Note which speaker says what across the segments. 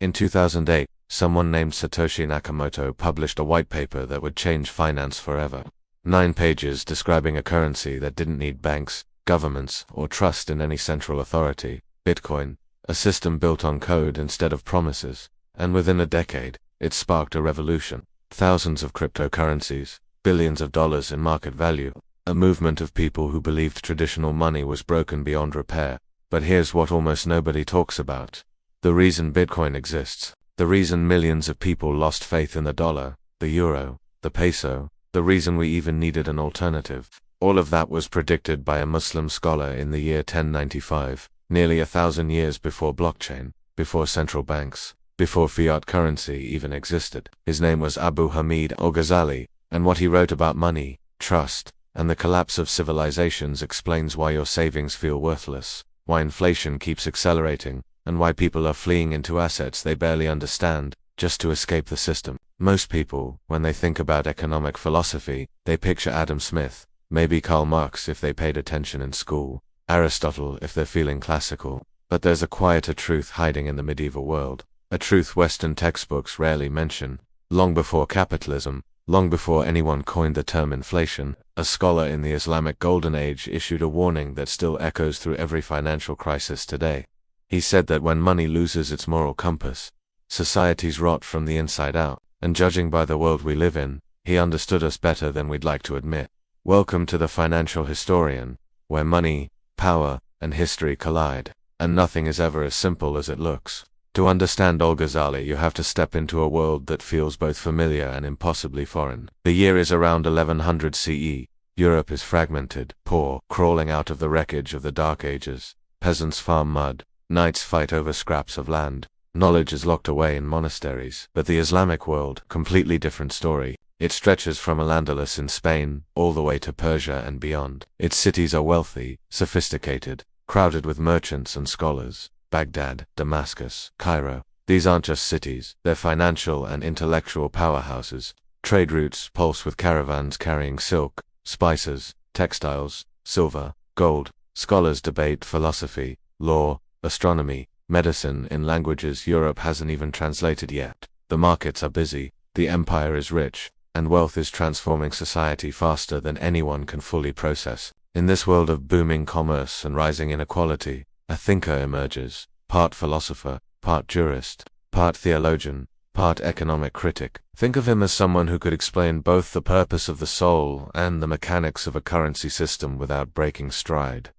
Speaker 1: In 2008, someone named Satoshi Nakamoto published a white paper that would change finance forever. 9 pages describing a currency that didn't need banks, governments, or trust in any central authority, Bitcoin, a system built on code instead of promises. And within a decade, it sparked a revolution. Thousands of cryptocurrencies, billions of dollars in market value, a movement of people who believed traditional money was broken beyond repair. But here's what almost nobody talks about. The reason Bitcoin exists, the reason millions of people lost faith in the dollar, the euro, the peso, the reason we even needed an alternative. All of that was predicted by a Muslim scholar in the year 1095, nearly 1,000 years before blockchain, before central banks, before fiat currency even existed. His name was Abu Hamid Al-Ghazali, and what he wrote about money, trust, and the collapse of civilizations explains why your savings feel worthless, why inflation keeps accelerating, and why people are fleeing into assets they barely understand, just to escape the system. Most people, when they think about economic philosophy, they picture Adam Smith, maybe Karl Marx if they paid attention in school, Aristotle if they're feeling classical. But there's a quieter truth hiding in the medieval world, a truth Western textbooks rarely mention. Long before capitalism, long before anyone coined the term inflation, a scholar in the Islamic Golden Age issued a warning that still echoes through every financial crisis today. He said that when money loses its moral compass, societies rot from the inside out, and judging by the world we live in, he understood us better than we'd like to admit. Welcome to the Financial Historian, where money, power, and history collide, and nothing is ever as simple as it looks. To understand Al-Ghazali, you have to step into a world that feels both familiar and impossibly foreign. The year is around 1100 CE. Europe is fragmented, poor, crawling out of the wreckage of the Dark Ages. Peasants farm mud, knights fight over scraps of land. Knowledge is locked away in monasteries. But the Islamic world, completely different story. It stretches from Al-Andalus in Spain, all the way to Persia and beyond. Its cities are wealthy, sophisticated, crowded with merchants and scholars. Baghdad, Damascus, Cairo. These aren't just cities, they're financial and intellectual powerhouses. Trade routes pulse with caravans carrying silk, spices, textiles, silver, gold. Scholars debate philosophy, law, astronomy, medicine in languages Europe hasn't even translated yet. The markets are busy, the empire is rich, and wealth is transforming society faster than anyone can fully process. In this world of booming commerce and rising inequality, a thinker emerges, part philosopher, part jurist, part theologian, part economic critic. Think of him as someone who could explain both the purpose of the soul and the mechanics of a currency system without breaking stride.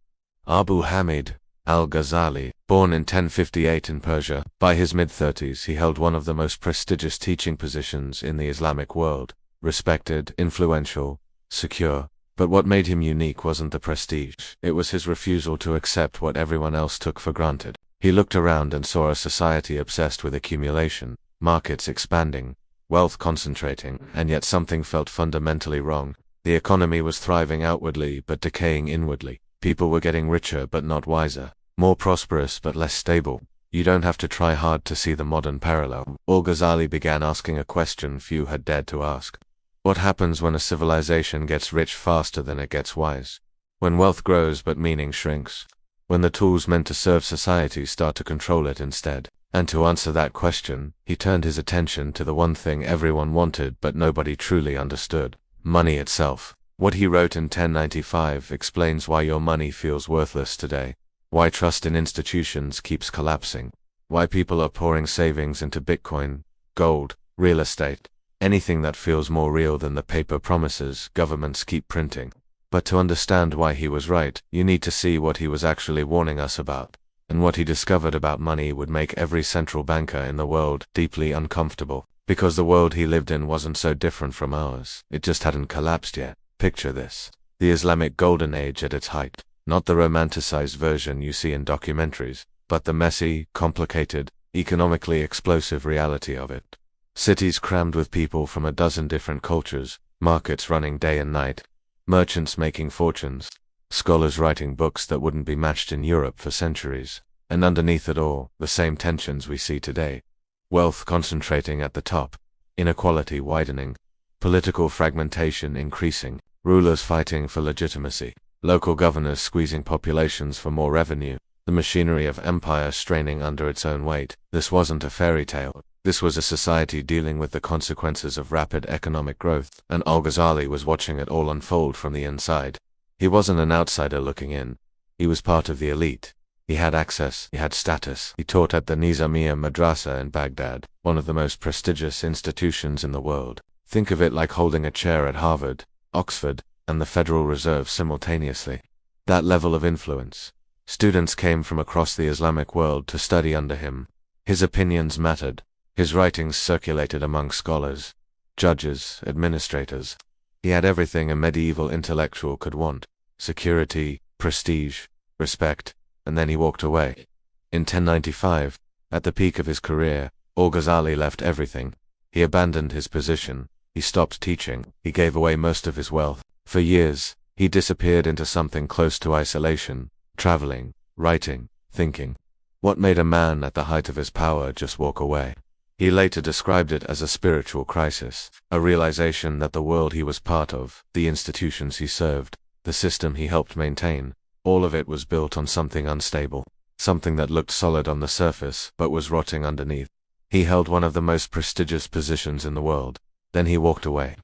Speaker 1: Abu Hamid Al-Ghazali, born in 1058 in Persia, by his mid-30s he held one of the most prestigious teaching positions in the Islamic world, respected, influential, secure. But what made him unique wasn't the prestige, it was his refusal to accept what everyone else took for granted. He looked around and saw a society obsessed with accumulation, markets expanding, wealth concentrating, and yet something felt fundamentally wrong. The economy was thriving outwardly but decaying inwardly. People were getting richer but not wiser, more prosperous but less stable. You don't have to try hard to see the modern parallel. Al-Ghazali began asking a question few had dared to ask. What happens when a civilization gets rich faster than it gets wise? When wealth grows but meaning shrinks? When the tools meant to serve society start to control it instead? And to answer that question, he turned his attention to the one thing everyone wanted but nobody truly understood: money itself. What he wrote in 1095 explains why your money feels worthless today, why trust in institutions keeps collapsing, why people are pouring savings into Bitcoin, gold, real estate, anything that feels more real than the paper promises governments keep printing. But to understand why he was right, you need to see what he was actually warning us about. And what he discovered about money would make every central banker in the world deeply uncomfortable. Because the world he lived in wasn't so different from ours, it just hadn't collapsed yet. Picture this: the Islamic Golden Age at its height. Not the romanticized version you see in documentaries, but the messy, complicated, economically explosive reality of it. Cities crammed with people from a dozen different cultures, markets running day and night, merchants making fortunes, scholars writing books that wouldn't be matched in Europe for centuries, and underneath it all, the same tensions we see today. Wealth concentrating at the top, inequality widening, political fragmentation increasing, rulers fighting for legitimacy, local governors squeezing populations for more revenue. the machinery of empire straining under its own weight. This wasn't a fairy tale. This was a society dealing with the consequences of rapid economic growth, and Al-Ghazali was watching it all unfold from the inside. He wasn't an outsider looking in. He was part of the elite. He had access, he had status. He taught at the Nizamiya Madrasa in Baghdad, one of the most prestigious institutions in the world. Think of it like holding a chair at Harvard, Oxford, and the Federal Reserve simultaneously. That level of influence. Students came from across the Islamic world to study under him. His opinions mattered. His writings circulated among scholars, judges, administrators. He had everything a medieval intellectual could want: security, prestige, respect, and then he walked away. In 1095, at the peak of his career, Al-Ghazali left everything. He abandoned his position. He stopped teaching. He gave away most of his wealth. For years, he disappeared into something close to isolation, traveling, writing, thinking. What made a man at the height of his power just walk away? He later described it as a spiritual crisis, a realization that the world he was part of, the institutions he served, the system he helped maintain, all of it was built on something unstable, something that looked solid on the surface but was rotting underneath. He held one of the most prestigious positions in the world. Then he walked away.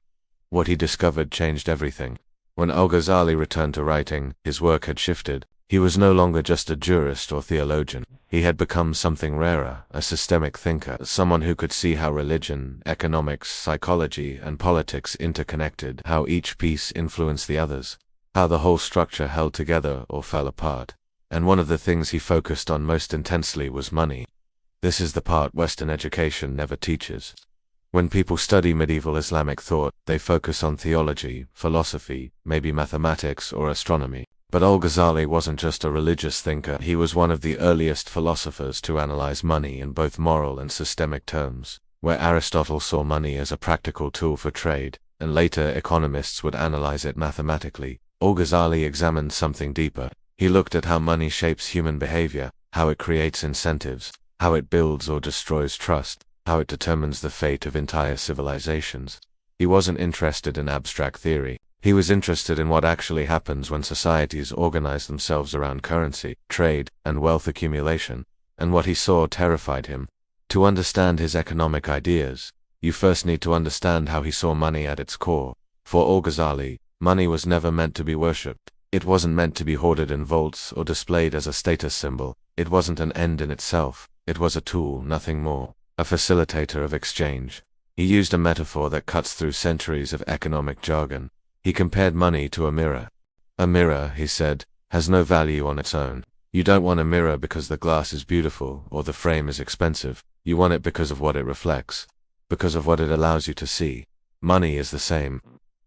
Speaker 1: What he discovered changed everything. When Al-Ghazali returned to writing, his work had shifted. He was no longer just a jurist or theologian. He had become something rarer, a systemic thinker, someone who could see how religion, economics, psychology, and politics interconnected, how each piece influenced the others, how the whole structure held together or fell apart. And one of the things he focused on most intensely was money. This is the part Western education never teaches. When people study medieval Islamic thought, they focus on theology, philosophy, maybe mathematics or astronomy. But Al-Ghazali wasn't just a religious thinker. He was one of the earliest philosophers to analyze money in both moral and systemic terms. Where Aristotle saw money as a practical tool for trade, and later economists would analyze it mathematically, Al-Ghazali examined something deeper. He looked at how money shapes human behavior, how it creates incentives, how it builds or destroys trust, how it determines the fate of entire civilizations. He wasn't interested in abstract theory. He was interested in what actually happens when societies organize themselves around currency, trade, and wealth accumulation, and what he saw terrified him. To understand his economic ideas, you first need to understand how he saw money at its core. For Al-Ghazali, money was never meant to be worshipped. It wasn't meant to be hoarded in vaults or displayed as a status symbol. It wasn't an end in itself. It was a tool, nothing more. A facilitator of exchange. He used a metaphor that cuts through centuries of economic jargon. He compared money to a mirror. A mirror, he said, has no value on its own. You don't want a mirror because the glass is beautiful or the frame is expensive. You want it because of what it reflects, because of what it allows you to see. Money is the same.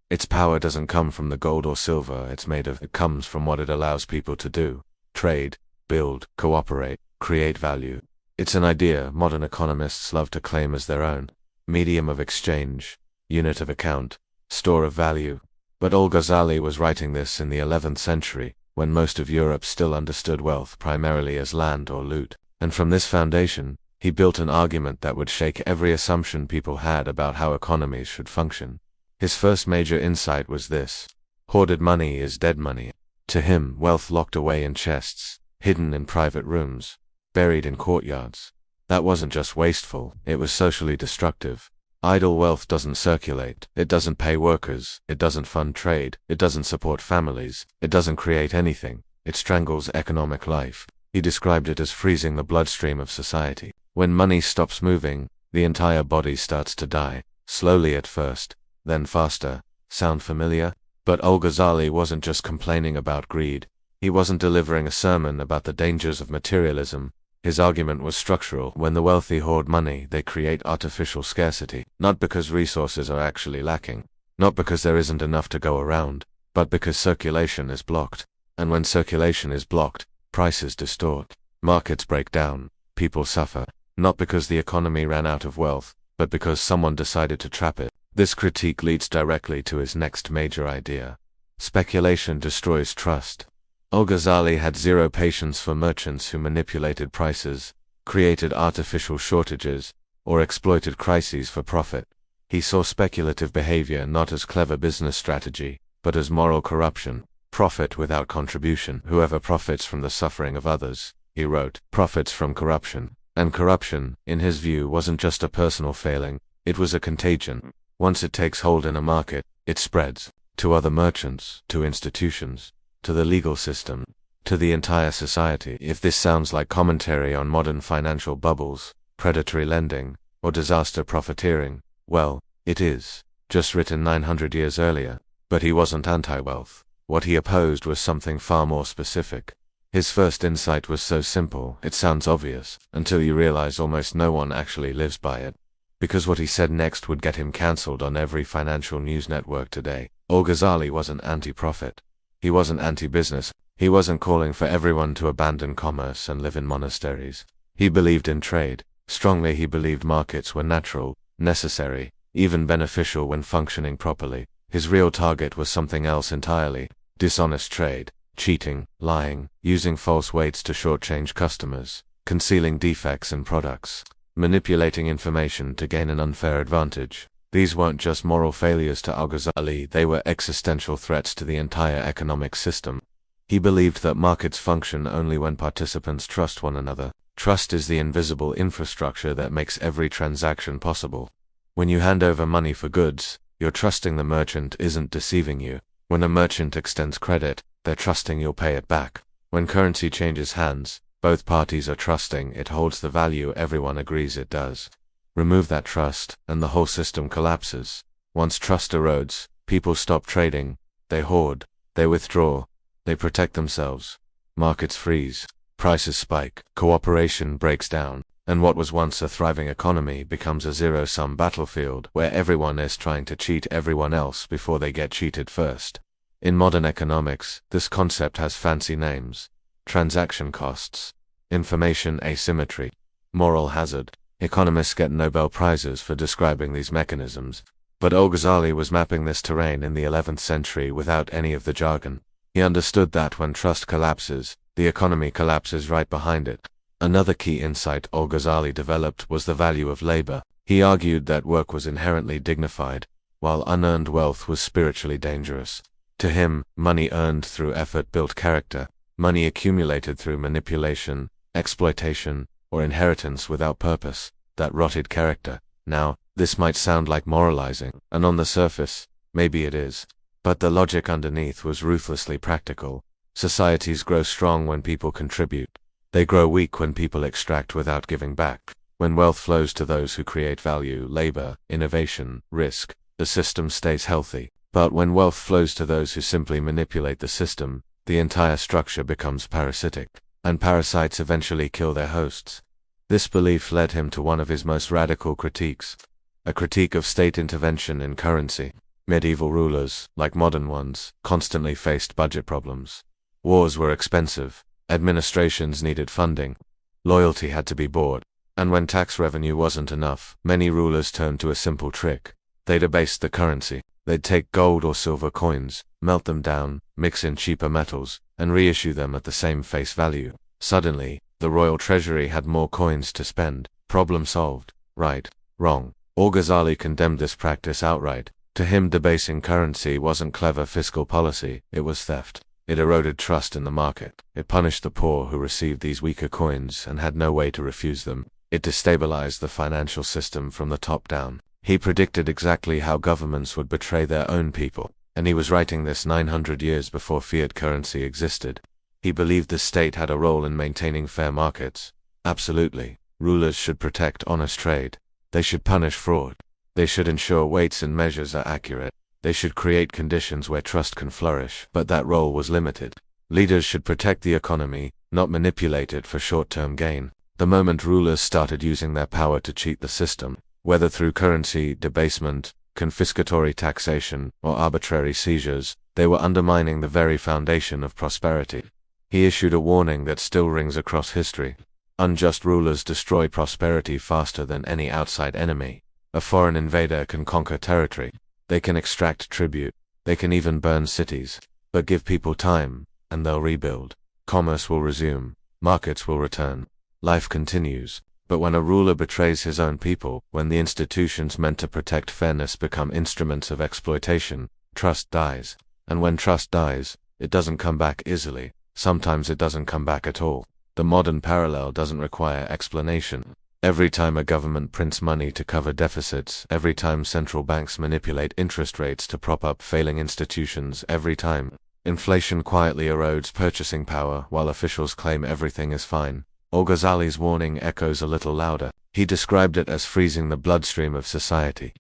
Speaker 1: Its power doesn't come from the gold or silver it's made of. It comes from what it allows people to do. Trade, build, cooperate, create value. It's an idea modern economists love to claim as their own. Medium of exchange, unit of account, store of value. But Al-Ghazali was writing this in the 11th century, when most of Europe still understood wealth primarily as land or loot. And from this foundation, he built an argument that would shake every assumption people had about how economies should function. His first major insight was this: hoarded money is dead money. To him, wealth locked away in chests, hidden in private rooms, buried in courtyards. That wasn't just wasteful, it was socially destructive. Idle wealth doesn't circulate, it doesn't pay workers, it doesn't fund trade, it doesn't support families, it doesn't create anything, it strangles economic life. He described it as freezing the bloodstream of society. When money stops moving, the entire body starts to die, slowly at first, then faster. Sound familiar? But Al-Ghazali wasn't just complaining about greed. He wasn't delivering a sermon about the dangers of materialism. His argument was structural. When the wealthy hoard money, they create artificial scarcity, not because resources are actually lacking, not because there isn't enough to go around, but because circulation is blocked. And when circulation is blocked, prices distort, markets break down, people suffer, not because the economy ran out of wealth, but because someone decided to trap it. This critique leads directly to his next major idea. Speculation destroys trust. Al-Ghazali had zero patience for merchants who manipulated prices, created artificial shortages, or exploited crises for profit. He saw speculative behavior not as clever business strategy, but as moral corruption, profit without contribution. Whoever profits from the suffering of others he wrote, profits from corruption. And corruption, in his view, wasn't just a personal failing, it was a contagion. Once it takes hold in a market, it spreads to other merchants, to institutions, to the legal system, to the entire society. If this sounds like commentary on modern financial bubbles, predatory lending, or disaster profiteering, well, it is, just written 900 years earlier. But he wasn't anti-wealth. What he opposed was something far more specific. His first insight was so simple, it sounds obvious, until you realize almost no one actually lives by it. Because what he said next would get him cancelled on every financial news network today. Al-Ghazali wasn't anti-profit. He wasn't anti-business. He wasn't calling for everyone to abandon commerce and live in monasteries. He believed in trade. Strongly he believed markets were natural, necessary, even beneficial when functioning properly. His real target was something else entirely: dishonest trade, cheating, lying, using false weights to shortchange customers, concealing defects in products, manipulating information to gain an unfair advantage. These weren't just moral failures to Al-Ghazali, they were existential threats to the entire economic system. He believed that markets function only when participants trust one another. Trust is the invisible infrastructure that makes every transaction possible. When you hand over money for goods, you're trusting the merchant isn't deceiving you. When a merchant extends credit, they're trusting you'll pay it back. When currency changes hands, both parties are trusting it holds the value everyone agrees it does. Remove that trust, and the whole system collapses. Once trust erodes, people stop trading, they hoard, they withdraw, they protect themselves. Markets freeze, prices spike, cooperation breaks down, and what was once a thriving economy becomes a zero-sum battlefield where everyone is trying to cheat everyone else before they get cheated first. In modern economics, this concept has fancy names: transaction costs, information asymmetry, moral hazard. Economists get Nobel Prizes for describing these mechanisms. But Al-Ghazali was mapping this terrain in the 11th century without any of the jargon. He understood that when trust collapses, the economy collapses right behind it. Another key insight Al-Ghazali developed was the value of labor. He argued that work was inherently dignified, while unearned wealth was spiritually dangerous. To him, money earned through effort built character. Money accumulated through manipulation, exploitation, or inheritance without purpose, that rotted character. Now, this might sound like moralizing, and on the surface, maybe it is. But the logic underneath was ruthlessly practical. Societies grow strong when people contribute. They grow weak when people extract without giving back. When wealth flows to those who create value, labor, innovation, risk, the system stays healthy. But when wealth flows to those who simply manipulate the system, the entire structure becomes parasitic, and parasites eventually kill their hosts. This belief led him to one of his most radical critiques, a critique of state intervention in currency. Medieval rulers, like modern ones, constantly faced budget problems. Wars were expensive, administrations needed funding, loyalty had to be bought, and when tax revenue wasn't enough, many rulers turned to a simple trick. They debased the currency. They'd take gold or silver coins, melt them down, mix in cheaper metals, and reissue them at the same face value. Suddenly, the royal treasury had more coins to spend. Problem solved. Right. Wrong. Al-Ghazali condemned this practice outright. To him, debasing currency wasn't clever fiscal policy, it was theft. It eroded trust in the market. It punished the poor who received these weaker coins and had no way to refuse them. It destabilized the financial system from the top down. He predicted exactly how governments would betray their own people, and he was writing this 900 years before fiat currency existed. He believed the state had a role in maintaining fair markets. Absolutely. Rulers should protect honest trade. They should punish fraud. They should ensure weights and measures are accurate. They should create conditions where trust can flourish, but that role was limited. Leaders should protect the economy, not manipulate it for short-term gain. The moment rulers started using their power to cheat the system, whether through currency debasement, confiscatory taxation, or arbitrary seizures, they were undermining the very foundation of prosperity. He issued a warning that still rings across history. Unjust rulers destroy prosperity faster than any outside enemy. A foreign invader can conquer territory. They can extract tribute. They can even burn cities. But give people time, and they'll rebuild. Commerce will resume. Markets will return. Life continues. But when a ruler betrays his own people, when the institutions meant to protect fairness become instruments of exploitation, trust dies. And when trust dies, it doesn't come back easily. Sometimes it doesn't come back at all. The modern parallel doesn't require explanation. Every time a government prints money to cover deficits, every time central banks manipulate interest rates to prop up failing institutions, every time inflation quietly erodes purchasing power while officials claim everything is fine, Al-Ghazali's warning echoes a little louder. He described it as freezing the bloodstream of society.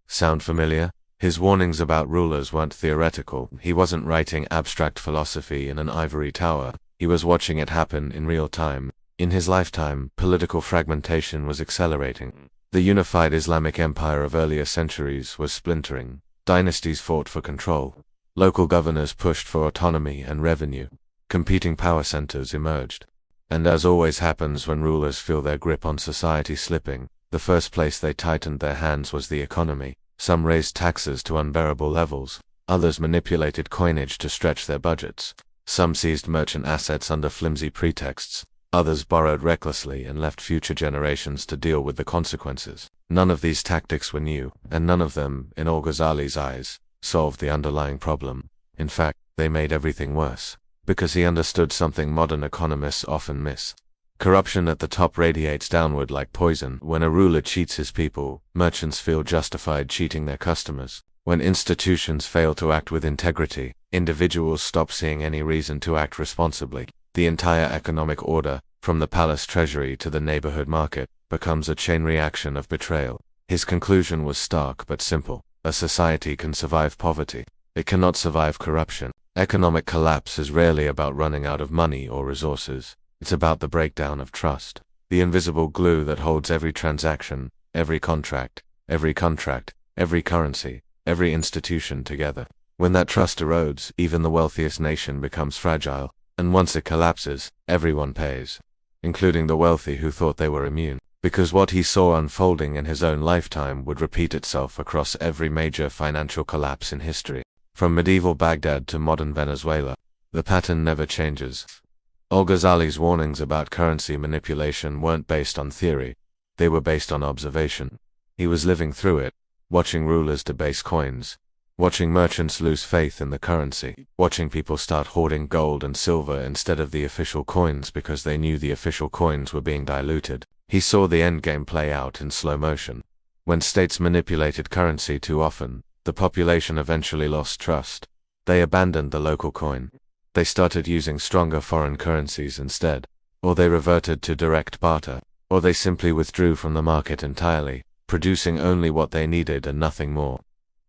Speaker 1: Sound familiar? His warnings about rulers weren't theoretical. He wasn't writing abstract philosophy in an ivory tower. He was watching it happen in real time. In his lifetime, political fragmentation was accelerating. The unified Islamic empire of earlier centuries was splintering. Dynasties fought for control. Local governors pushed for autonomy and revenue. Competing power centers emerged. And as always happens when rulers feel their grip on society slipping, the first place they tightened their hands was the economy. Some raised taxes to unbearable levels. Others manipulated coinage to stretch their budgets. Some seized merchant assets under flimsy pretexts. Others borrowed recklessly and left future generations to deal with the consequences. None of these tactics were new, and none of them, in Al-Ghazali's eyes, solved the underlying problem. In fact, they made everything worse. Because he understood something modern economists often miss. Corruption at the top radiates downward like poison. When a ruler cheats his people, merchants feel justified cheating their customers. When institutions fail to act with integrity, individuals stop seeing any reason to act responsibly. The entire economic order, from the palace treasury to the neighborhood market, becomes a chain reaction of betrayal. His conclusion was stark but simple. A society can survive poverty. It cannot survive corruption. Economic collapse is rarely about running out of money or resources. It's about the breakdown of trust. The invisible glue that holds every transaction, every contract, every currency, every institution together. When that trust erodes, even the wealthiest nation becomes fragile. And once it collapses, everyone pays, including the wealthy who thought they were immune, because what he saw unfolding in his own lifetime would repeat itself across every major financial collapse in history. From medieval Baghdad to modern Venezuela, the pattern never changes. Al-Ghazali's warnings about currency manipulation weren't based on theory, they were based on observation. He was living through it, watching rulers debase coins, watching merchants lose faith in the currency, watching people start hoarding gold and silver instead of the official coins because they knew the official coins were being diluted. He saw the endgame play out in slow motion. When states manipulated currency too often, the population eventually lost trust. They abandoned the local coin. They started using stronger foreign currencies instead, or they reverted to direct barter, or they simply withdrew from the market entirely, producing only what they needed and nothing more.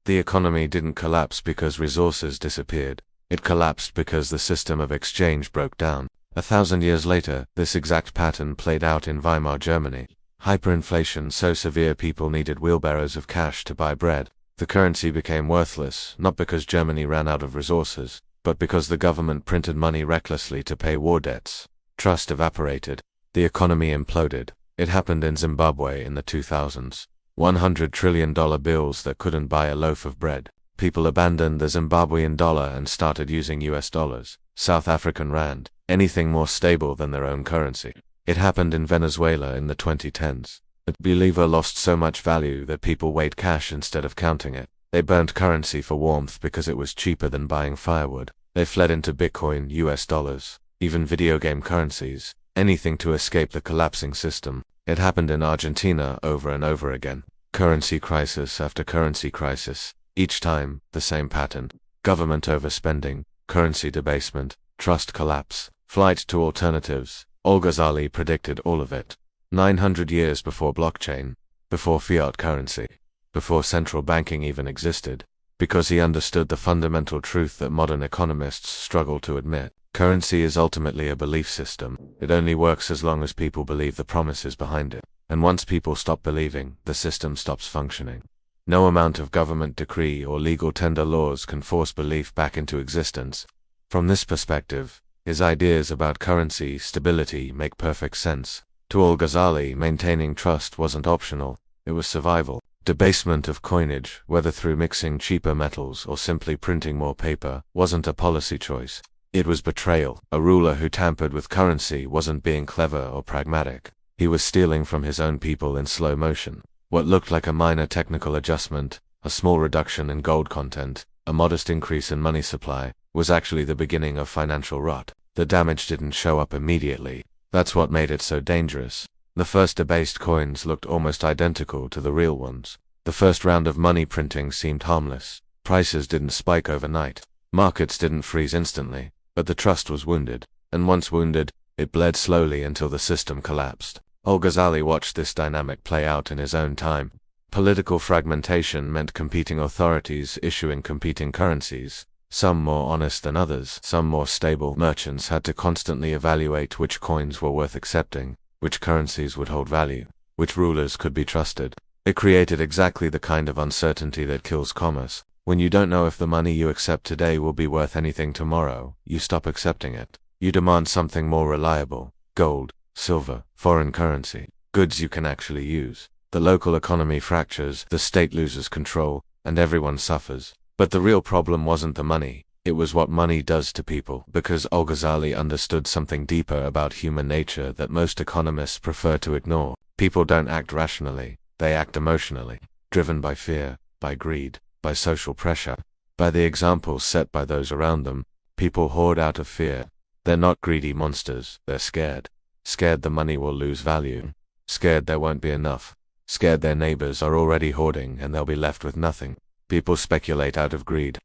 Speaker 1: The economy didn't collapse because resources disappeared. It collapsed because the system of exchange broke down. 1,000 years later, this exact pattern played out in Weimar Germany. Hyperinflation so severe people needed wheelbarrows of cash to buy bread. The currency became worthless, not because Germany ran out of resources, but because the government printed money recklessly to pay war debts. Trust evaporated. The economy imploded. It happened in Zimbabwe in the 2000s. $100 trillion bills that couldn't buy a loaf of bread. People abandoned the Zimbabwean dollar and started using US dollars, South African rand, anything more stable than their own currency. It happened in Venezuela in the 2010s. The believer lost so much value that people weighed cash instead of counting it. They burned currency for warmth because it was cheaper than buying firewood. They fled into Bitcoin, US dollars, even video game currencies, anything to escape the collapsing system. It happened in Argentina over and over again. Currency crisis after currency crisis. Each time, the same pattern. Government overspending, currency debasement, trust collapse, flight to alternatives. Al-Ghazali predicted all of it. 900 years before blockchain, before fiat currency, before central banking even existed, because he understood the fundamental truth that modern economists struggle to admit. Currency is ultimately a belief system. It only works as long as people believe the promises behind it. And once people stop believing, the system stops functioning. No amount of government decree or legal tender laws can force belief back into existence. From this perspective, his ideas about currency stability make perfect sense. To Al-Ghazali, maintaining trust wasn't optional, it was survival. Debasement of coinage, whether through mixing cheaper metals or simply printing more paper, wasn't a policy choice. It was betrayal. A ruler who tampered with currency wasn't being clever or pragmatic. He was stealing from his own people in slow motion. What looked like a minor technical adjustment, a small reduction in gold content, a modest increase in money supply, was actually the beginning of financial rot. The damage didn't show up immediately. That's what made it so dangerous. The first debased coins looked almost identical to the real ones. The first round of money printing seemed harmless. Prices didn't spike overnight. Markets didn't freeze instantly, but the trust was wounded. And once wounded, it bled slowly until the system collapsed. Al-Ghazali watched this dynamic play out in his own time. Political fragmentation meant competing authorities issuing competing currencies, some more honest than others, some more stable. Merchants had to constantly evaluate which coins were worth accepting, which currencies would hold value, which rulers could be trusted. It created exactly the kind of uncertainty that kills commerce. When you don't know if the money you accept today will be worth anything tomorrow, you stop accepting it. You demand something more reliable: gold, silver, foreign currency, goods you can actually use. The local economy fractures, the state loses control, and everyone suffers. But the real problem wasn't the money, it was what money does to people, because Al-Ghazali understood something deeper about human nature that most economists prefer to ignore. People don't act rationally, they act emotionally, driven by fear, by greed, by social pressure, by the examples set by those around them. People hoard out of fear. They're not greedy monsters, they're scared. Scared the money will lose value. Scared there won't be enough. Scared their neighbors are already hoarding and they'll be left with nothing. People speculate out of greed.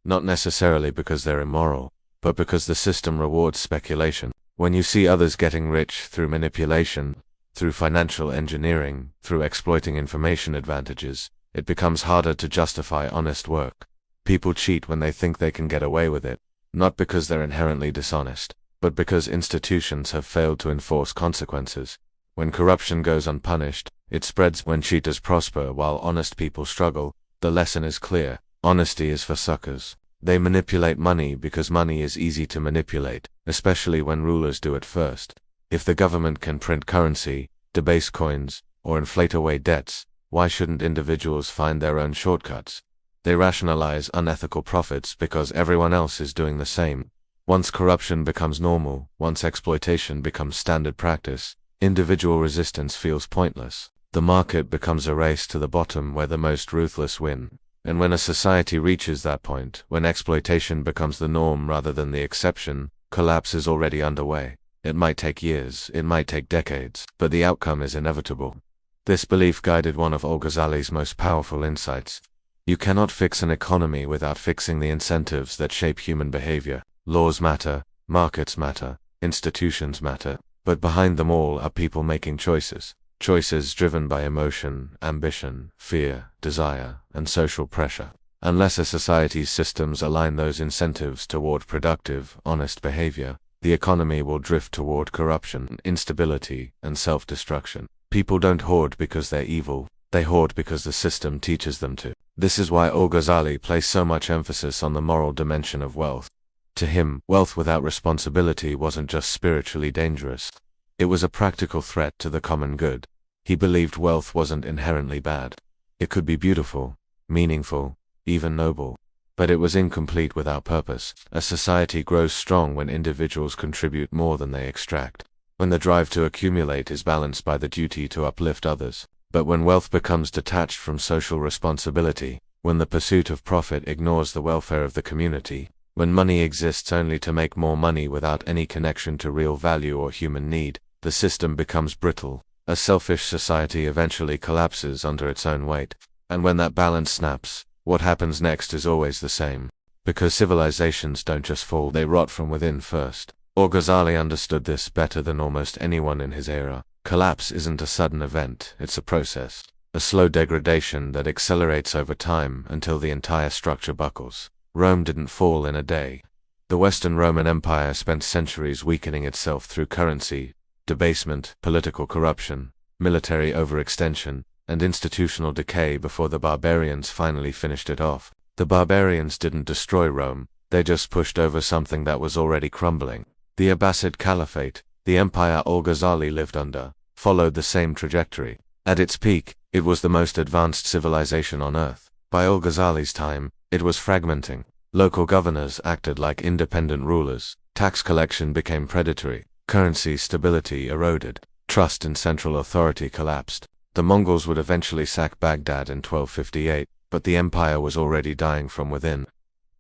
Speaker 1: Not necessarily because they're immoral, but because the system rewards speculation. When you see others getting rich through manipulation, through financial engineering, through exploiting information advantages, it becomes harder to justify honest work. People cheat when they think they can get away with it, not because they're inherently dishonest, but because institutions have failed to enforce consequences. When corruption goes unpunished, it spreads. When cheaters prosper while honest people struggle, the lesson is clear: honesty is for suckers. They manipulate money because money is easy to manipulate, especially when rulers do it first. If the government can print currency, debase coins, or inflate away debts, why shouldn't individuals find their own shortcuts? They rationalize unethical profits because everyone else is doing the same. Once corruption becomes normal, once exploitation becomes standard practice, individual resistance feels pointless. The market becomes a race to the bottom where the most ruthless win. And when a society reaches that point, when exploitation becomes the norm rather than the exception, collapse is already underway. It might take years, it might take decades, but the outcome is inevitable. This belief guided one of Al-Ghazali's most powerful insights. You cannot fix an economy without fixing the incentives that shape human behavior. Laws matter, markets matter, institutions matter, but behind them all are people making choices. Choices driven by emotion, ambition, fear, desire, and social pressure. Unless a society's systems align those incentives toward productive, honest behavior, the economy will drift toward corruption, instability, and self-destruction. People don't hoard because they're evil, they hoard because the system teaches them to. This is why Al-Ghazali placed so much emphasis on the moral dimension of wealth. To him, wealth without responsibility wasn't just spiritually dangerous. It was a practical threat to the common good. He believed wealth wasn't inherently bad. It could be beautiful, meaningful, even noble. But it was incomplete without purpose. A society grows strong when individuals contribute more than they extract. When the drive to accumulate is balanced by the duty to uplift others. But when wealth becomes detached from social responsibility, when the pursuit of profit ignores the welfare of the community, when money exists only to make more money without any connection to real value or human need, the system becomes brittle. A selfish society eventually collapses under its own weight. And when that balance snaps, what happens next is always the same. Because civilizations don't just fall, they rot from within first. Al-Ghazali understood this better than almost anyone in his era. Collapse isn't a sudden event, it's a process. A slow degradation that accelerates over time until the entire structure buckles. Rome didn't fall in a day. The Western Roman Empire spent centuries weakening itself through currency, debasement, political corruption, military overextension, and institutional decay before the barbarians finally finished it off. The barbarians didn't destroy Rome, they just pushed over something that was already crumbling. The Abbasid Caliphate, the empire Al-Ghazali lived under, followed the same trajectory. At its peak, it was the most advanced civilization on earth. By Al-Ghazali's time, it was fragmenting. Local governors acted like independent rulers. Tax collection became predatory. Currency stability eroded. Trust in central authority collapsed. The Mongols would eventually sack Baghdad in 1258, but the empire was already dying from within.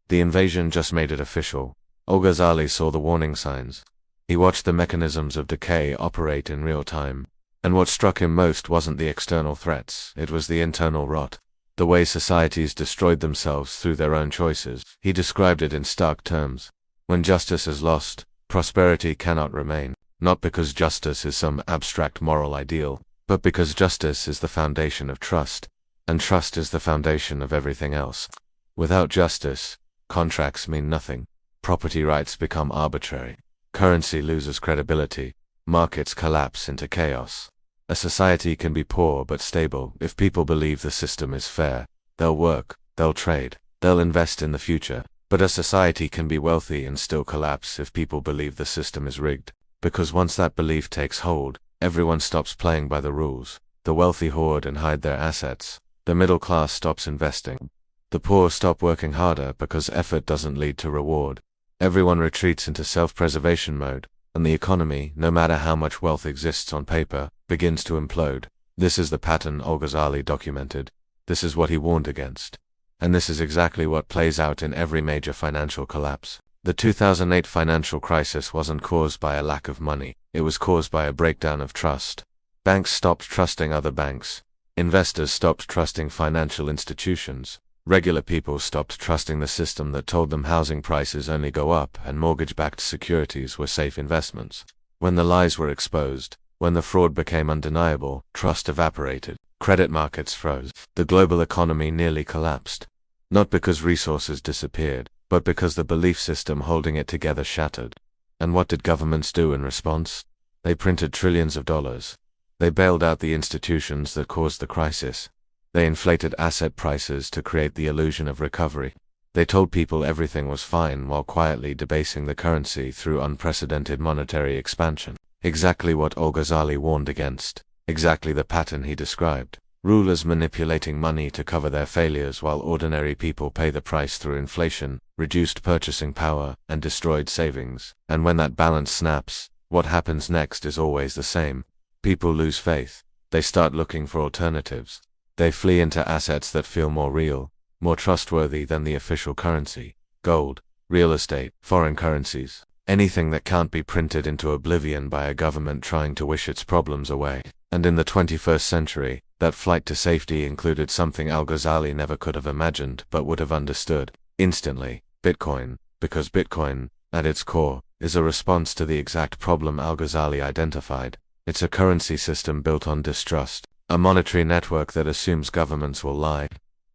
Speaker 1: The invasion just made it official. Al-Ghazali saw the warning signs. He watched the mechanisms of decay operate in real time. And what struck him most wasn't the external threats, it was the internal rot. The way societies destroyed themselves through their own choices. He described it in stark terms. When justice is lost, prosperity cannot remain, not because justice is some abstract moral ideal, but because justice is the foundation of trust, and trust is the foundation of everything else. Without justice, contracts mean nothing, property rights become arbitrary, currency loses credibility, markets collapse into chaos. A society can be poor but stable if people believe the system is fair. They'll work, they'll trade, they'll invest in the future. But a society can be wealthy and still collapse if people believe the system is rigged. Because once that belief takes hold, everyone stops playing by the rules. The wealthy hoard and hide their assets. The middle class stops investing. The poor stop working harder because effort doesn't lead to reward. Everyone retreats into self-preservation mode, and the economy, no matter how much wealth exists on paper, begins to implode. This is the pattern Al-Ghazali documented. This is what he warned against. And this is exactly what plays out in every major financial collapse. The 2008 financial crisis wasn't caused by a lack of money, it was caused by a breakdown of trust. Banks stopped trusting other banks. Investors stopped trusting financial institutions. Regular people stopped trusting the system that told them housing prices only go up and mortgage-backed securities were safe investments. When the lies were exposed, when the fraud became undeniable, trust evaporated. Credit markets froze. The global economy nearly collapsed. Not because resources disappeared, but because the belief system holding it together shattered. And what did governments do in response? They printed trillions of dollars. They bailed out the institutions that caused the crisis. They inflated asset prices to create the illusion of recovery. They told people everything was fine while quietly debasing the currency through unprecedented monetary expansion. Exactly what Al-Ghazali warned against. Exactly the pattern he described. Rulers manipulating money to cover their failures while ordinary people pay the price through inflation, reduced purchasing power, and destroyed savings. And when that balance snaps, what happens next is always the same. People lose faith. They start looking for alternatives. They flee into assets that feel more real, more trustworthy than the official currency. Gold, real estate, foreign currencies. Anything that can't be printed into oblivion by a government trying to wish its problems away. And in the 21st century, that flight to safety included something Al-Ghazali never could have imagined but would have understood instantly: Bitcoin, because Bitcoin, at its core, is a response to the exact problem Al-Ghazali identified. It's a currency system built on distrust, a monetary network that assumes governments will lie,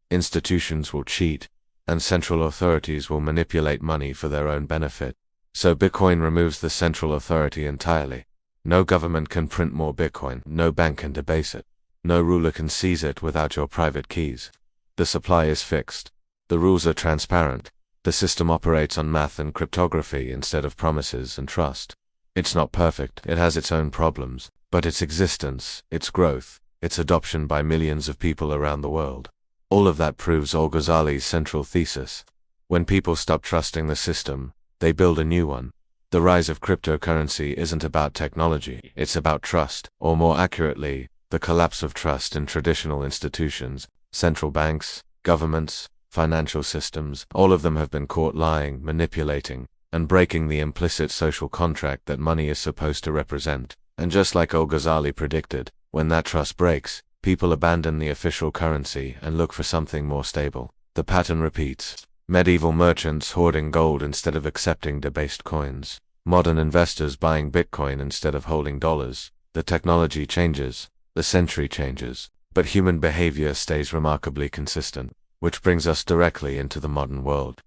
Speaker 1: institutions will cheat, and central authorities will manipulate money for their own benefit. So Bitcoin removes the central authority entirely. No government can print more Bitcoin, no bank can debase it. No ruler can seize it without your private keys. The supply is fixed. The rules are transparent. The system operates on math and cryptography instead of promises and trust. It's not perfect, it has its own problems, but its existence, its growth, its adoption by millions of people around the world, all of that proves Al-Ghazali's central thesis. When people stop trusting the system, they build a new one. The rise of cryptocurrency isn't about technology, it's about trust, or more accurately, the collapse of trust in traditional institutions. Central banks, governments, financial systems, all of them have been caught lying, manipulating, and breaking the implicit social contract that money is supposed to represent. And just like Al-Ghazali predicted, when that trust breaks, people abandon the official currency and look for something more stable. The pattern repeats. Medieval merchants hoarding gold instead of accepting debased coins. Modern investors buying Bitcoin instead of holding dollars. The technology changes, the century changes, but human behavior stays remarkably consistent, which brings us directly into the modern world.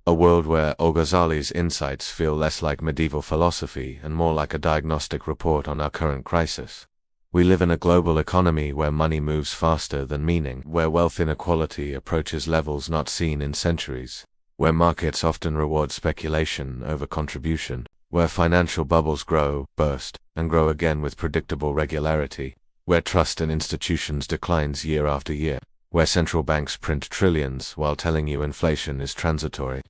Speaker 1: A world where Al-Ghazali's insights feel less like medieval philosophy and more like a diagnostic report on our current crisis. We live in a global economy where money moves faster than meaning, where wealth inequality approaches levels not seen in centuries, where markets often reward speculation over contribution, where financial bubbles grow, burst, and grow again with predictable regularity, where trust in institutions declines year after year, where central banks print trillions while telling you inflation is transitory,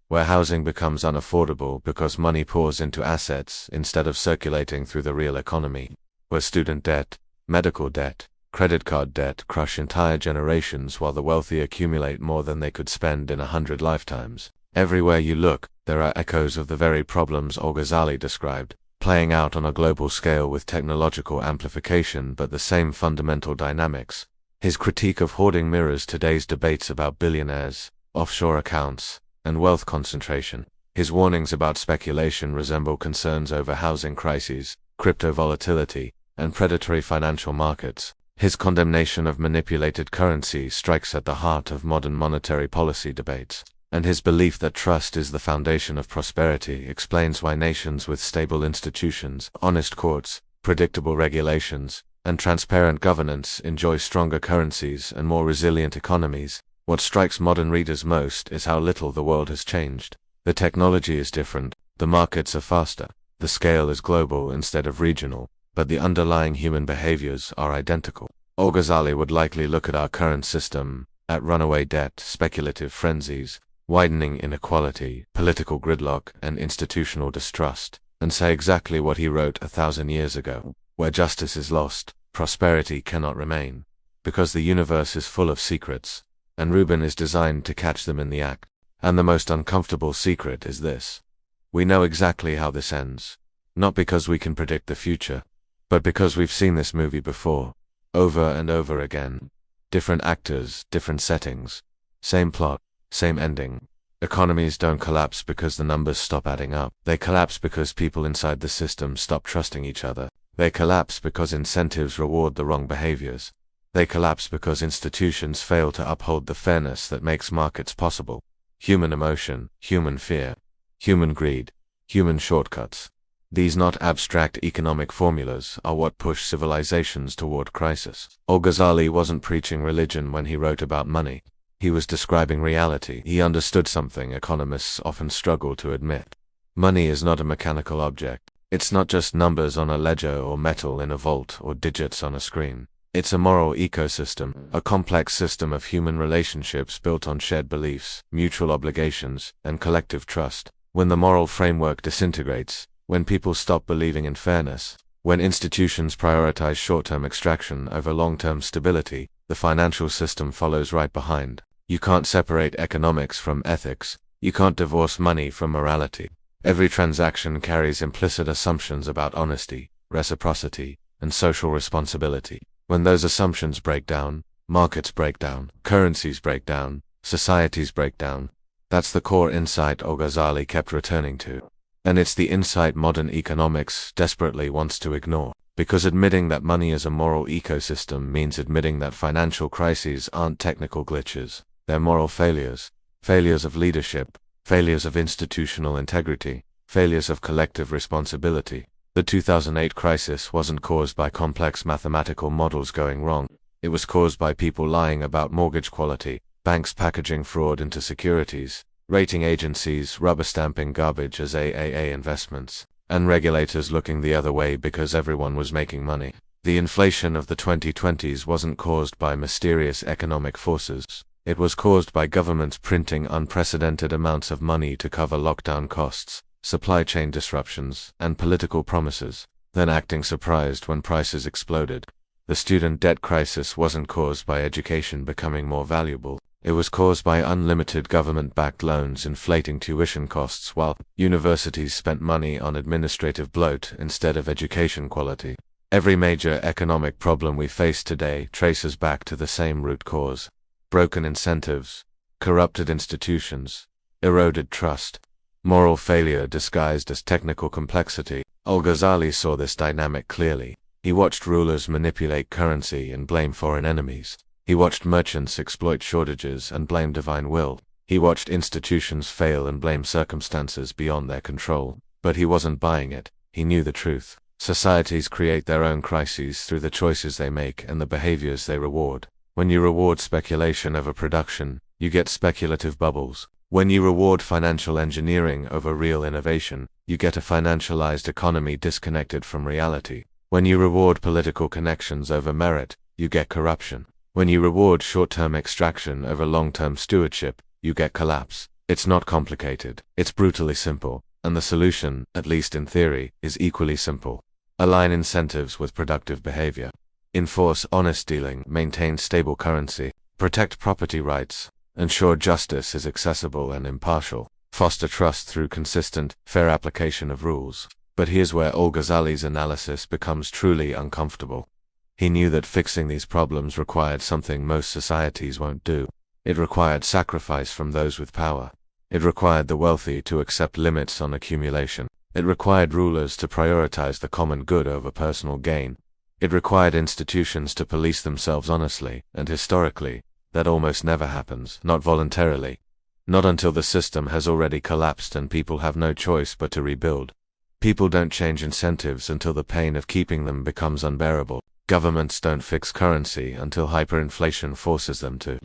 Speaker 1: where housing becomes unaffordable because money pours into assets instead of circulating through the real economy, where student debt, medical debt, credit card debt crush entire generations while the wealthy accumulate more than they could spend in 100 lifetimes. Everywhere you look, there are echoes of the very problems Al-Ghazali described. playing out on a global scale with technological amplification but the same fundamental dynamics. His critique of hoarding mirrors today's debates about billionaires, offshore accounts, and wealth concentration. His warnings about speculation resemble concerns over housing crises, crypto volatility, and predatory financial markets. His condemnation of manipulated currency strikes at the heart of modern monetary policy debates, and his belief that trust is the foundation of prosperity explains why nations with stable institutions, honest courts, predictable regulations, and transparent governance enjoy stronger currencies and more resilient economies. What strikes modern readers most is how little the world has changed. The technology is different, the markets are faster, the scale is global instead of regional, but the underlying human behaviors are identical. Al-Ghazali would likely look at our current system, at runaway debt, speculative frenzies, widening inequality, political gridlock, and institutional distrust, and say exactly what he wrote 1,000 years ago. Where justice is lost, prosperity cannot remain, because the universe is full of secrets, and Reuben is designed to catch them in the act. And the most uncomfortable secret is this. We know exactly how this ends, not because we can predict the future, but because we've seen this movie before, over and over again. Different actors, different settings, same plot, same ending. Economies don't collapse because the numbers stop adding up. They collapse because people inside the system stop trusting each other. They collapse because incentives reward the wrong behaviors. They collapse because institutions fail to uphold the fairness that makes markets possible. Human emotion, human fear, human greed, human shortcuts. These not abstract economic formulas are what push civilizations toward crisis. Al-Ghazali wasn't preaching religion when he wrote about money. He was describing reality. He understood something economists often struggle to admit. Money is not a mechanical object. It's not just numbers on a ledger or metal in a vault or digits on a screen. It's a moral ecosystem, a complex system of human relationships built on shared beliefs, mutual obligations, and collective trust. When the moral framework disintegrates, when people stop believing in fairness, when institutions prioritize short-term extraction over long-term stability, the financial system follows right behind. You can't separate economics from ethics. You can't divorce money from morality. Every transaction carries implicit assumptions about honesty, reciprocity, and social responsibility. When those assumptions break down, markets break down, currencies break down, societies break down. That's the core insight Al-Ghazali kept returning to. And it's the insight modern economics desperately wants to ignore. Because admitting that money is a moral ecosystem means admitting that financial crises aren't technical glitches. They're moral failures. Failures of leadership, failures of institutional integrity, failures of collective responsibility. The 2008 crisis wasn't caused by complex mathematical models going wrong. It was caused by people lying about mortgage quality, banks packaging fraud into securities, rating agencies rubber-stamping garbage as AAA investments, and regulators looking the other way because everyone was making money. The inflation of the 2020s wasn't caused by mysterious economic forces. It was caused by governments printing unprecedented amounts of money to cover lockdown costs, supply chain disruptions, and political promises, then acting surprised when prices exploded. The student debt crisis wasn't caused by education becoming more valuable. It was caused by unlimited government-backed loans inflating tuition costs while universities spent money on administrative bloat instead of education quality. Every major economic problem we face today traces back to the same root cause: broken incentives, corrupted institutions, eroded trust, moral failure disguised as technical complexity. Al-Ghazali saw this dynamic clearly. He watched rulers manipulate currency and blame foreign enemies. He watched merchants exploit shortages and blame divine will. He watched institutions fail and blame circumstances beyond their control. But he wasn't buying it. He knew the truth. Societies create their own crises through the choices they make and the behaviors they reward. When you reward speculation over production, you get speculative bubbles. When you reward financial engineering over real innovation, you get a financialized economy disconnected from reality. When you reward political connections over merit, you get corruption. When you reward short-term extraction over long-term stewardship, you get collapse. It's not complicated. It's brutally simple. And the solution, at least in theory, is equally simple. Align incentives with productive behavior. Enforce honest dealing, maintain stable currency, protect property rights, ensure justice is accessible and impartial, foster trust through consistent, fair application of rules. But here's where Al-Ghazali's analysis becomes truly uncomfortable. He knew that fixing these problems required something most societies won't do. It required sacrifice from those with power. It required the wealthy to accept limits on accumulation. It required rulers to prioritize the common good over personal gain. It required institutions to police themselves honestly, and historically, that almost never happens, not voluntarily. Not until the system has already collapsed and people have no choice but to rebuild. People don't change incentives until the pain of keeping them becomes unbearable. Governments don't fix currency until hyperinflation forces them to.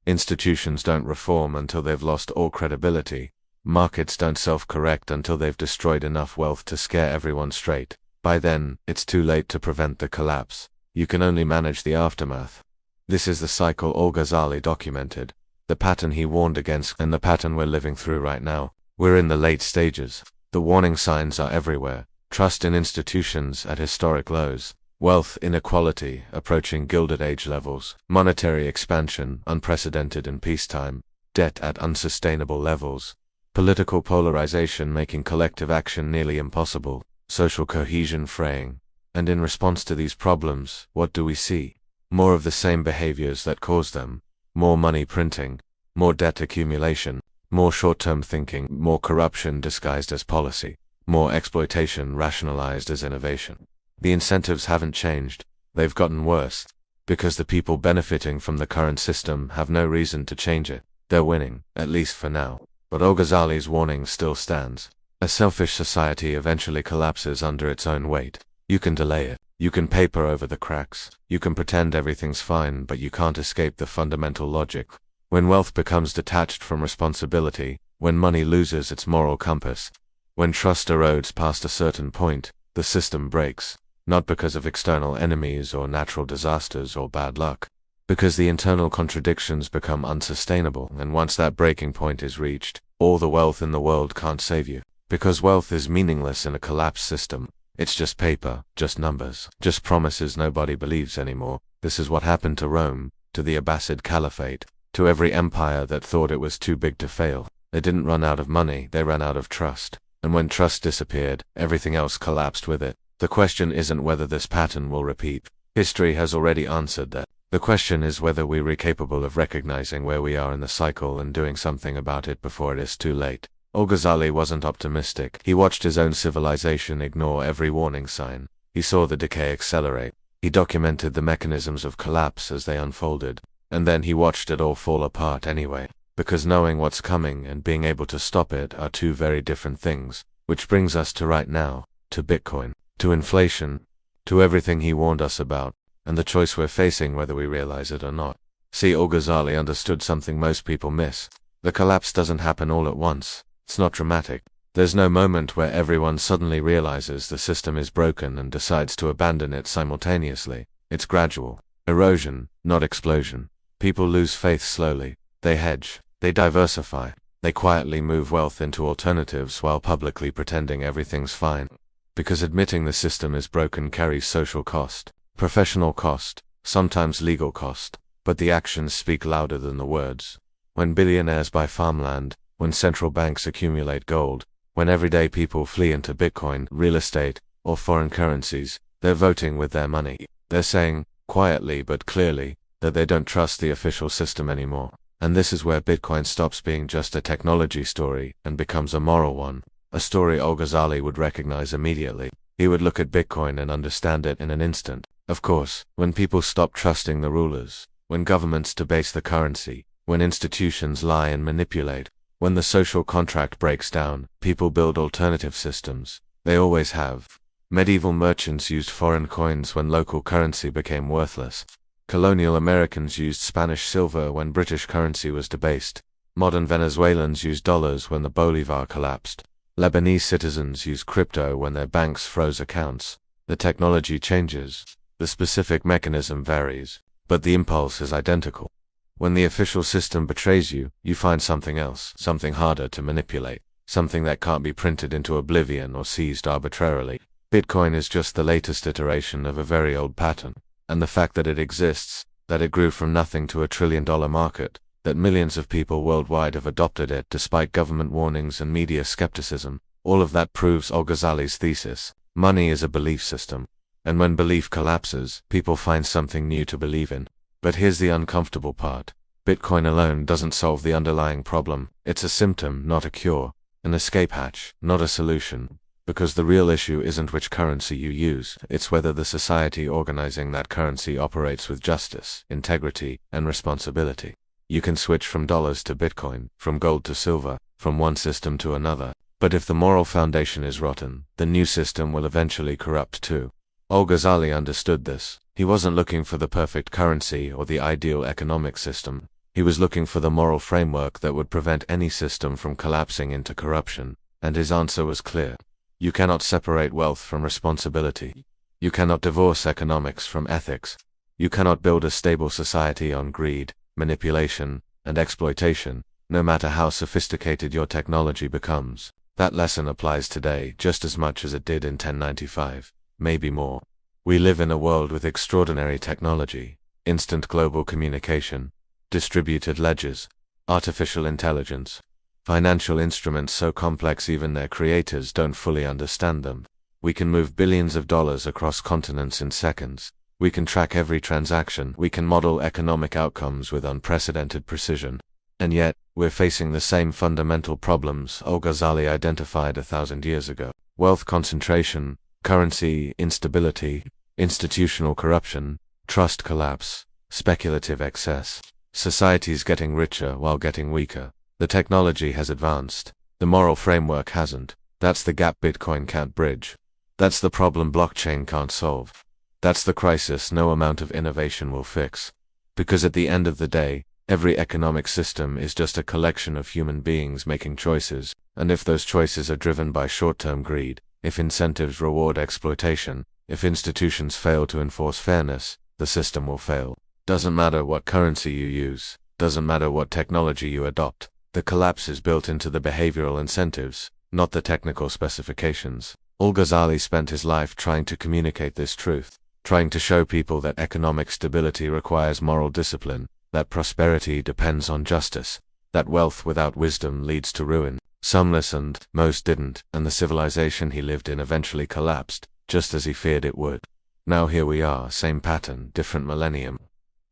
Speaker 1: Institutions don't reform until they've lost all credibility. Markets don't self-correct until they've destroyed enough wealth to scare everyone straight. By then, it's too late to prevent the collapse. You can only manage the aftermath. This is the cycle Al-Ghazali documented, the pattern he warned against, and the pattern we're living through right now. We're in the late stages. The warning signs are everywhere. Trust in institutions at historic lows. Wealth inequality approaching Gilded Age levels. Monetary expansion unprecedented in peacetime. Debt at unsustainable levels. Political polarization making collective action nearly impossible. Social cohesion fraying. And in response to these problems, what do we see? More of the same behaviors that caused them. More money printing. More debt accumulation. More short-term thinking. More corruption disguised as policy. More exploitation rationalized as innovation. The incentives haven't changed, they've gotten worse. Because the people benefiting from the current system have no reason to change it. They're winning, at least for now. But Al-Ghazali's warning still stands. A selfish society eventually collapses under its own weight. You can delay it. You can paper over the cracks. You can pretend everything's fine, but you can't escape the fundamental logic. When wealth becomes detached from responsibility, when money loses its moral compass, when trust erodes past a certain point, the system breaks. Not because of external enemies or natural disasters or bad luck. Because the internal contradictions become unsustainable, and once that breaking point is reached, all the wealth in the world can't save you. Because wealth is meaningless in a collapsed system. It's just paper, just numbers, just promises nobody believes anymore. This is what happened to Rome, to the Abbasid Caliphate, to every empire that thought it was too big to fail. They didn't run out of money, they ran out of trust. And when trust disappeared, everything else collapsed with it. The question isn't whether this pattern will repeat. History has already answered that. The question is whether we're capable of recognizing where we are in the cycle and doing something about it before it is too late. Al-Ghazali wasn't optimistic. He watched his own civilization ignore every warning sign. He saw the decay accelerate. He documented the mechanisms of collapse as they unfolded. And then he watched it all fall apart anyway. Because knowing what's coming and being able to stop it are two very different things. Which brings us to right now, to Bitcoin. To inflation, to everything he warned us about, and the choice we're facing whether we realize it or not. See, Al-Ghazali understood something most people miss. The collapse doesn't happen all at once. It's not dramatic. There's no moment where everyone suddenly realizes the system is broken and decides to abandon it simultaneously. It's gradual. Erosion, not explosion. People lose faith slowly. They hedge. They diversify. They quietly move wealth into alternatives while publicly pretending everything's fine. Because admitting the system is broken carries social cost, professional cost, sometimes legal cost, but the actions speak louder than the words. When billionaires buy farmland, when central banks accumulate gold, when everyday people flee into Bitcoin, real estate, or foreign currencies, they're voting with their money. They're saying, quietly but clearly, that they don't trust the official system anymore. And this is where Bitcoin stops being just a technology story and becomes a moral one. A story Al-Ghazali would recognize immediately. He would look at Bitcoin and understand it in an instant. Of course, when people stop trusting the rulers, when governments debase the currency, when institutions lie and manipulate, when the social contract breaks down, people build alternative systems. They always have. Medieval merchants used foreign coins when local currency became worthless. Colonial Americans used Spanish silver when British currency was debased. Modern Venezuelans used dollars when the bolivar collapsed. Lebanese citizens use crypto when their banks froze accounts. The technology changes. The specific mechanism varies. But the impulse is identical. When the official system betrays you, you find something else, something harder to manipulate, something that can't be printed into oblivion or seized arbitrarily. Bitcoin is just the latest iteration of a very old pattern. And the fact that it exists, that it grew from nothing to $1 trillion market, that millions of people worldwide have adopted it despite government warnings and media skepticism, All of that proves Al-Ghazali's thesis. Money is a belief system. And when belief collapses, people find something new to believe in. But here's the uncomfortable part. Bitcoin alone doesn't solve the underlying problem. It's a symptom, not a cure. An escape hatch, not a solution. Because the real issue isn't which currency you use, it's whether the society organizing that currency operates with justice, integrity, and responsibility. You can switch from dollars to Bitcoin, from gold to silver, from one system to another. But if the moral foundation is rotten, the new system will eventually corrupt too. Al-Ghazali understood this. He wasn't looking for the perfect currency or the ideal economic system. He was looking for the moral framework that would prevent any system from collapsing into corruption. And his answer was clear. You cannot separate wealth from responsibility. You cannot divorce economics from ethics. You cannot build a stable society on greed, manipulation, and exploitation, no matter how sophisticated your technology becomes. That lesson applies today just as much as it did in 1095, maybe more. We live in a world with extraordinary technology, instant global communication, distributed ledgers, artificial intelligence, financial instruments so complex even their creators don't fully understand them. We can move billions of dollars across continents in seconds. We can track every transaction. We can model economic outcomes with unprecedented precision. And yet, we're facing the same fundamental problems Al-Ghazali identified 1,000 years ago. Wealth concentration, currency instability, institutional corruption, trust collapse, speculative excess. Societies getting richer while getting weaker. The technology has advanced. The moral framework hasn't. That's the gap Bitcoin can't bridge. That's the problem blockchain can't solve. That's the crisis no amount of innovation will fix. Because at the end of the day, every economic system is just a collection of human beings making choices, and if those choices are driven by short-term greed, if incentives reward exploitation, if institutions fail to enforce fairness, the system will fail. Doesn't matter what currency you use, doesn't matter what technology you adopt. The collapse is built into the behavioral incentives, not the technical specifications. Al-Ghazali spent his life trying to communicate this truth, trying to show people that economic stability requires moral discipline, that prosperity depends on justice, that wealth without wisdom leads to ruin. Some listened, most didn't, and the civilization he lived in eventually collapsed, just as he feared it would. Now here we are, same pattern, different millennium.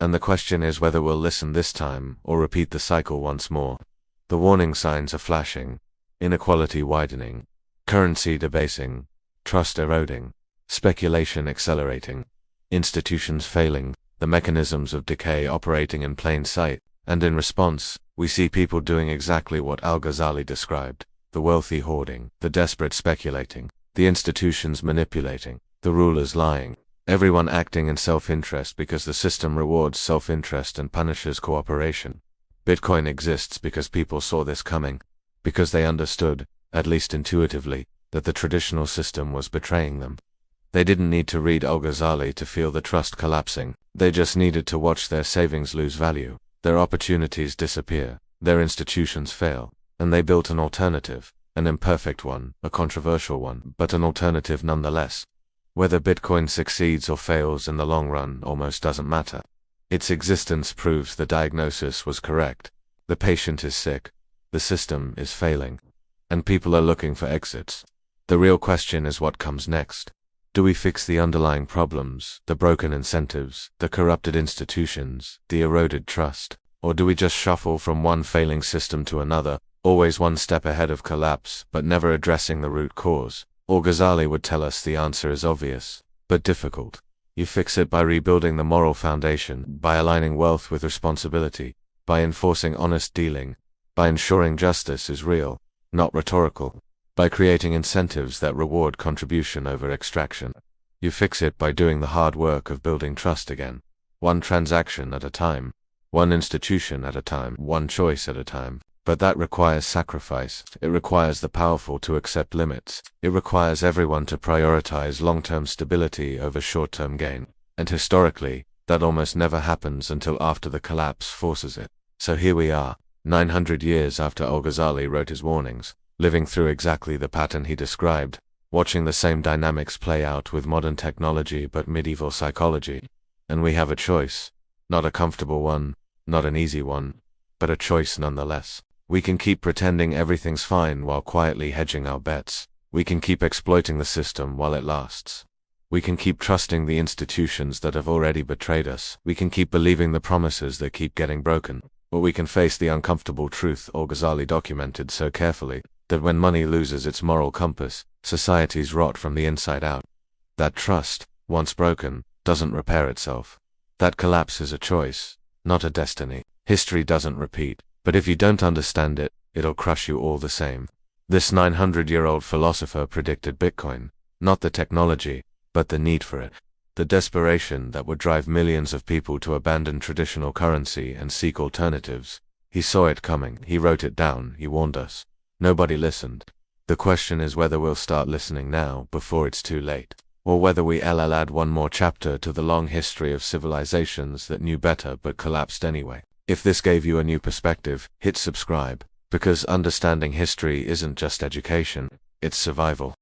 Speaker 1: And the question is whether we'll listen this time, or repeat the cycle once more. The warning signs are flashing. Inequality widening. Currency debasing. Trust eroding. Speculation accelerating. Institutions failing. The mechanisms of decay operating in plain sight. And in response, we see people doing exactly what Al-Ghazali described. The wealthy hoarding. The desperate speculating. The institutions manipulating. The rulers lying. Everyone acting in self-interest because the system rewards self-interest and punishes cooperation. Bitcoin exists because people saw this coming, because they understood, at least intuitively, that the traditional system was betraying them. They didn't need to read Al-Ghazali to feel the trust collapsing. They just needed to watch their savings lose value, their opportunities disappear, their institutions fail, and they built an alternative, an imperfect one, a controversial one, but an alternative nonetheless. Whether Bitcoin succeeds or fails in the long run almost doesn't matter. Its existence proves the diagnosis was correct. The patient is sick. The system is failing. And people are looking for exits. The real question is what comes next. Do we fix the underlying problems, the broken incentives, the corrupted institutions, the eroded trust? Or do we just shuffle from one failing system to another, always one step ahead of collapse, but never addressing the root cause? Al-Ghazali would tell us the answer is obvious, but difficult. You fix it by rebuilding the moral foundation, by aligning wealth with responsibility, by enforcing honest dealing, by ensuring justice is real, not rhetorical, by creating incentives that reward contribution over extraction. You fix it by doing the hard work of building trust again, one transaction at a time, one institution at a time, one choice at a time. But that requires sacrifice. It requires the powerful to accept limits. It requires everyone to prioritize long-term stability over short-term gain. And historically, that almost never happens until after the collapse forces it. So here we are, 900 years after Al-Ghazali wrote his warnings, living through exactly the pattern he described, watching the same dynamics play out with modern technology but medieval psychology. And we have a choice. Not a comfortable one, not an easy one, but a choice nonetheless. We can keep pretending everything's fine while quietly hedging our bets. We can keep exploiting the system while it lasts. We can keep trusting the institutions that have already betrayed us. We can keep believing the promises that keep getting broken. Or we can face the uncomfortable truth Al-Ghazali documented so carefully, that when money loses its moral compass, societies rot from the inside out. That trust, once broken, doesn't repair itself. That collapse is a choice, not a destiny. History doesn't repeat, but if you don't understand it, it'll crush you all the same. This 900-year-old philosopher predicted Bitcoin, not the technology, but the need for it. The desperation that would drive millions of people to abandon traditional currency and seek alternatives. He saw it coming, he wrote it down, he warned us. Nobody listened. The question is whether we'll start listening now, before it's too late. Or whether we add one more chapter to the long history of civilizations that knew better but collapsed anyway. If this gave you a new perspective, hit subscribe, because understanding history isn't just education, it's survival.